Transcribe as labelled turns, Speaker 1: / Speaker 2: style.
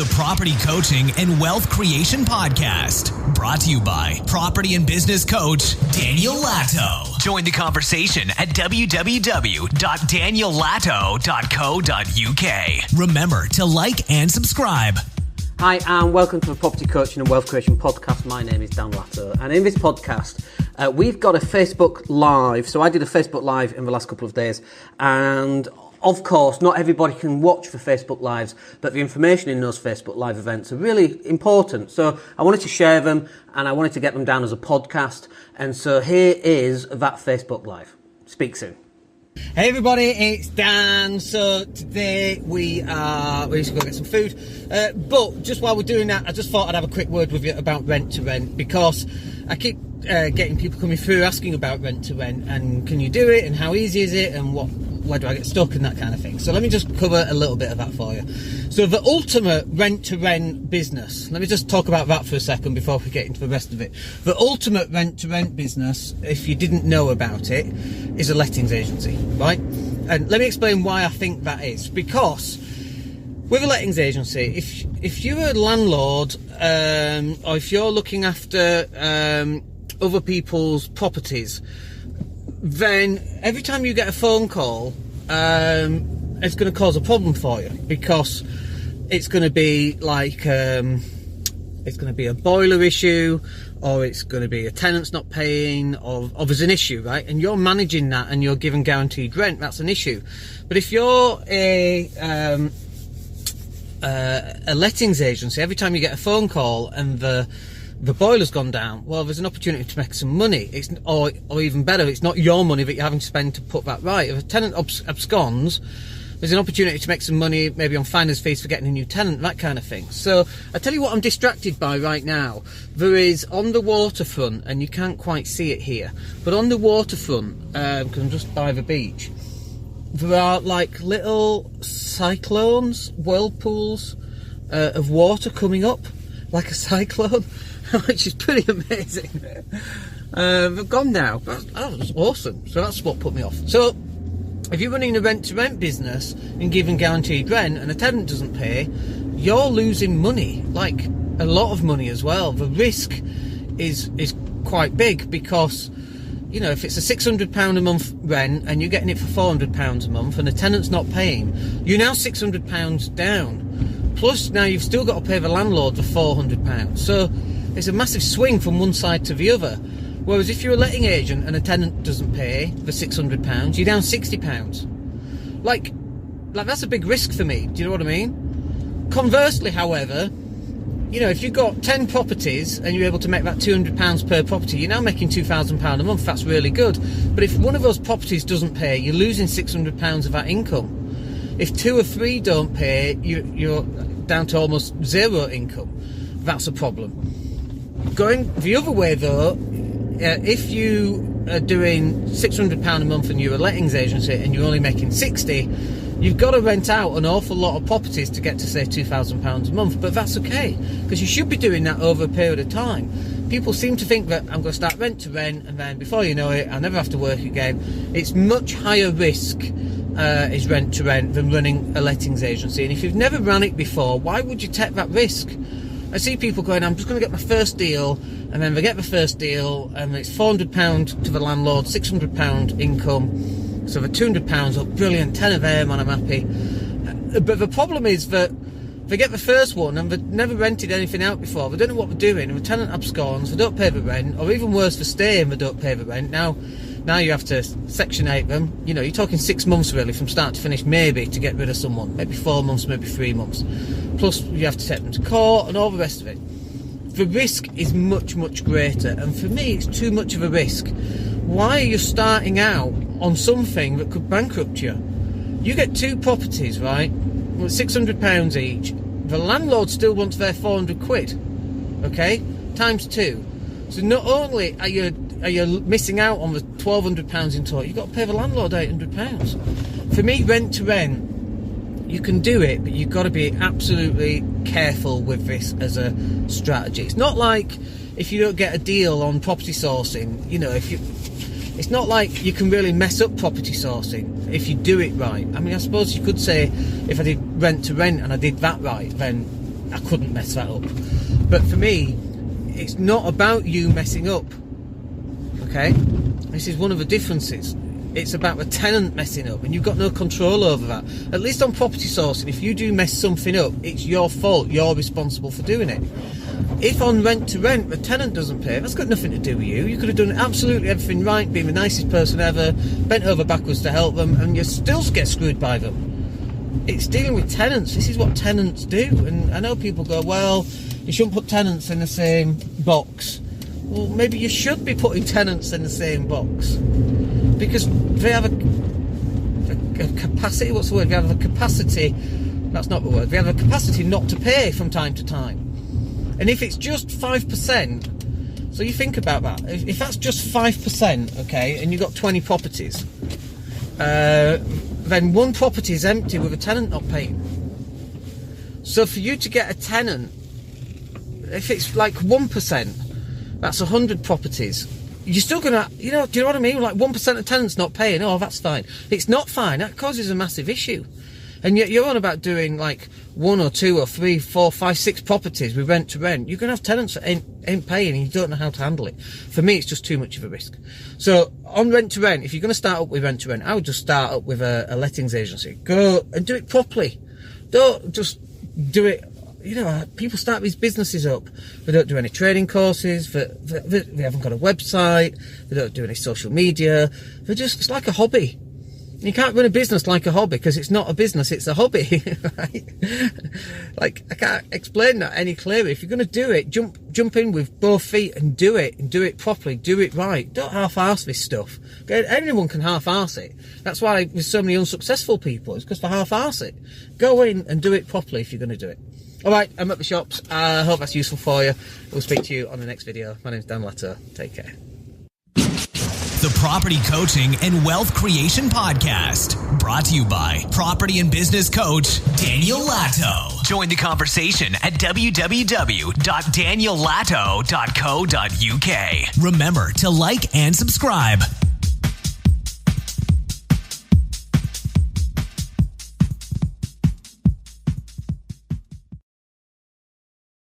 Speaker 1: the Property Coaching and Wealth Creation Podcast. Brought to you by property and business coach Daniel Latto. Join the conversation at www.daniellatto.co.uk. Remember to like and subscribe.
Speaker 2: Hi and welcome to the Property Coaching and Wealth Creation Podcast. My name is Dan Latto, and in this podcast we've got a Facebook Live. So I did a Facebook Live in the last couple of days, and of course, not everybody can watch the Facebook Lives, but the information in those Facebook Live events are really important. So I wanted to share them, and I wanted to get them down as a podcast. And so here is that Facebook Live. Speak soon.
Speaker 3: Hey everybody, it's Dan. So today we need to go get some food. But just while we're doing that, I just thought I'd have a quick word with you about rent to rent, because I keep getting people coming through asking about rent to rent, and can you do it, and how easy is it, and where do I get stuck, and that kind of thing. So let me just cover a little bit of that for you. So the ultimate rent-to-rent business, let me just talk about that for a second before we get into the rest of it. The ultimate rent-to-rent business, if you didn't know about it, is a lettings agency, right? And let me explain why I think that is. Because with a lettings agency, if you're a landlord, or if you're looking after other people's properties, then every time you get a phone call, it's going to cause a problem for you, because it's going to be like it's going to be a boiler issue, or it's going to be a tenant's not paying, or there's an issue, right? And you're managing that, and you're giving guaranteed rent. That's an issue. But if you're a lettings agency, every time you get a phone call and the boiler's gone down, well, there's an opportunity to make some money. Or even better, it's not your money that you're having to spend to put that right. If a tenant absconds, there's an opportunity to make some money, maybe on finder's fees for getting a new tenant, that kind of thing. So I tell you what I'm distracted by right now. There is, on the waterfront, and you can't quite see it here, but on the waterfront, because I'm just by the beach, there are like little cyclones, whirlpools of water coming up, like a cyclone, which is pretty amazing. They've gone now. That was awesome. So that's what put me off. So if you're running a rent-to-rent business and giving guaranteed rent and a tenant doesn't pay, you're losing money, like a lot of money as well. The risk is quite big, because, you know, if it's a £600 a month rent and you're getting it for £400 a month and the tenant's not paying, you're now £600 down. Plus now you've still got to pay the landlord for £400. So it's a massive swing from one side to the other. Whereas if you're a letting agent and a tenant doesn't pay for £600, you're down £60. Like that's a big risk for me. Do you know what I mean? Conversely, however, you know, if you've got 10 properties and you're able to make that £200 per property, you're now making £2,000 a month. That's really good. But if one of those properties doesn't pay, you're losing £600 of that income. If 2 or 3 don't pay, you're down to almost zero income. That's a problem. Going the other way though, if you are doing £600 a month and you're a lettings agency and you're only making 60, you've got to rent out an awful lot of properties to get to, say, £2,000 a month. But that's okay, because you should be doing that over a period of time. People seem to think that I'm going to start rent to rent, and then before you know it, I'll never have to work again. It's much higher risk is rent to rent than running a lettings agency. And if you've never ran it before, why would you take that risk? I see people going, I'm just going to get my first deal, and then they get the first deal, and it's £400 to the landlord, £600 income, so the £200 up, brilliant, 10 of them, and I'm happy. But the problem is that they get the first one, and they've never rented anything out before, they don't know what they're doing, and the tenant absconds, they don't pay the rent, or even worse, they stay and they don't pay the rent. Now you have to Section 8 them. You know, you're talking 6 months really from start to finish, maybe, to get rid of someone. Maybe 4 months, maybe 3 months. Plus you have to take them to court and all the rest of it. The risk is much, much greater, and for me it's too much of a risk. Why are you starting out on something that could bankrupt you? You get 2 properties, right, with £600 each. The landlord still wants their 400 quid, okay, times 2. So not only are you missing out on the £1,200 in total, you've got to pay the landlord £800. For me, rent to rent, you can do it, but you've got to be absolutely careful with this as a strategy. It's not like if you don't get a deal on property sourcing, you know, it's not like you can really mess up property sourcing if you do it right. I mean, I suppose you could say if I did rent to rent and I did that right, then I couldn't mess that up. But for me, it's not about you messing up. Okay? This is one of the differences. It's about the tenant messing up, and you've got no control over that. At least on property sourcing, if you do mess something up, it's your fault. You're responsible for doing it. If on rent to rent, the tenant doesn't pay, that's got nothing to do with you. You could have done absolutely everything right, being the nicest person ever, bent over backwards to help them, and you still get screwed by them. It's dealing with tenants. This is what tenants do. And I know people go, well, you shouldn't put tenants in the same box. Well, maybe you should be putting tenants in the same box. Because they have a capacity, what's the word? They have a capacity, that's not the word, they have a capacity not to pay from time to time. And if it's just 5%, so you think about that, if that's just 5%, okay, and you've got 20 properties, then one property is empty with a tenant not paying. So for you to get a tenant, if it's like 1%, that's 100 properties. You're still gonna, do you know what I mean? Like 1% of tenants not paying, oh, that's fine. It's not fine, that causes a massive issue. And yet you're on about doing like 1 or 2 or 3, 4, 5, 6 properties with rent to rent. You're gonna have tenants that ain't paying and you don't know how to handle it. For me, it's just too much of a risk. So on rent to rent, if you're gonna start up with rent to rent, I would just start up with a lettings agency. Go and do it properly. Don't just do it. People start these businesses up. They don't do any training courses. They haven't got a website. They don't do any social media. It's like a hobby. You can't run a business like a hobby because it's not a business, it's a hobby, right? Like, I can't explain that any clearer. If you're going to do it, jump in with both feet and do it properly, do it right. Don't half-arse this stuff. Anyone can half-arse it. That's why there's so many unsuccessful people. It's because they half-arse it. Go in and do it properly if you're going to do it. All right, I'm at the shops. I hope that's useful for you. We'll speak to you on the next video. My name's Dan Latto. Take care.
Speaker 1: The Property Coaching and Wealth Creation Podcast, brought to you by property and business coach Daniel Latto. Join the conversation at www.daniellatto.co.uk. Remember to like and subscribe.